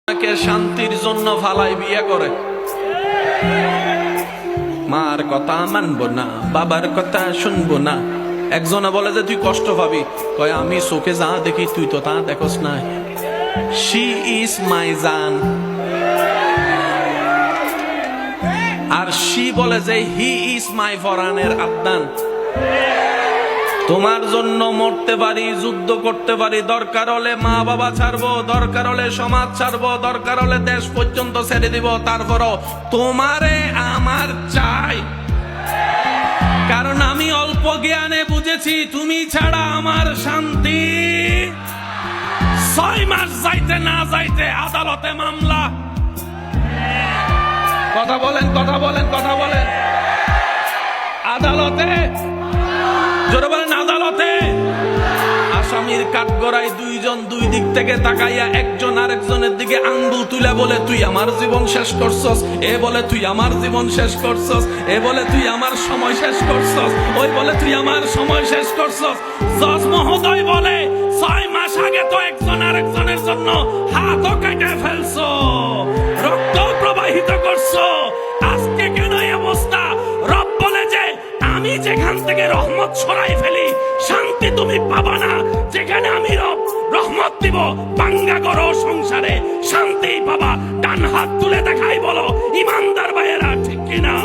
শান্তির জন্য ফালাই বিয়ে করে, মার কথা মানবো না, বাবার কথা শুনবো না। একজনে বলে যে তুই কষ্ট পাবি, কয় আমি চোখে যা দেখি তুই তো তা দেখোস না। শি ইজ মাই জান। আর শি বলে যে হি ইজ মাই ফরানের আদান। তোমার জন্য মরতে পারি, যুদ্ধ করতে পারি, দরকার হলে মা বাবা ছাড়বো, দরকার হলে সমাজ ছাড়বো, দরকার হলে দেশ পর্যন্ত ছেড়ে দিব, তারপরও তোমারে আমার চাই। কারণ আমি অল্প জ্ঞানে বুঝেছি তুমি ছাড়া আমার শান্তি। 6 মাস যাইতে না যাইতে আদালতে মামলা। কথা বলেন, কথা বলেন, কথা বলেন। আদালতে, জোরে বলেন আদালতে। আসামির কাঠগড়ায় দুইজন দুই দিক থেকে তাকাইয়া একজন আরেকজনের দিকে আঙ্গুল তুলে বলে তুই আমার জীবন শেষ করছস, এ বলে তুই আমার জীবন শেষ করছস, এ বলে তুই আমার সময় শেষ করছস, ওই বলে তুই আমার সময় শেষ করছস। জজ মহোদয় বলে 6 মাস আগে তো একজন আরেকজনের জন্য হাতও কেটে ফেলছো, রক্ত প্রবাহিত করছো, আজকে কেন এই অবস্থা? রব বলে যে আমি যেখান থেকে রহমত ছড়াই ফেলি শান্তি তুমি পাবা না, যেখানে আমি রহমত দিব বাঙ্গা করো সংসারে শান্তি পাবা। ডান হাত তুলে দেখাই বলো ইমানদার ভাইয়েরা, ঠিক কিনা?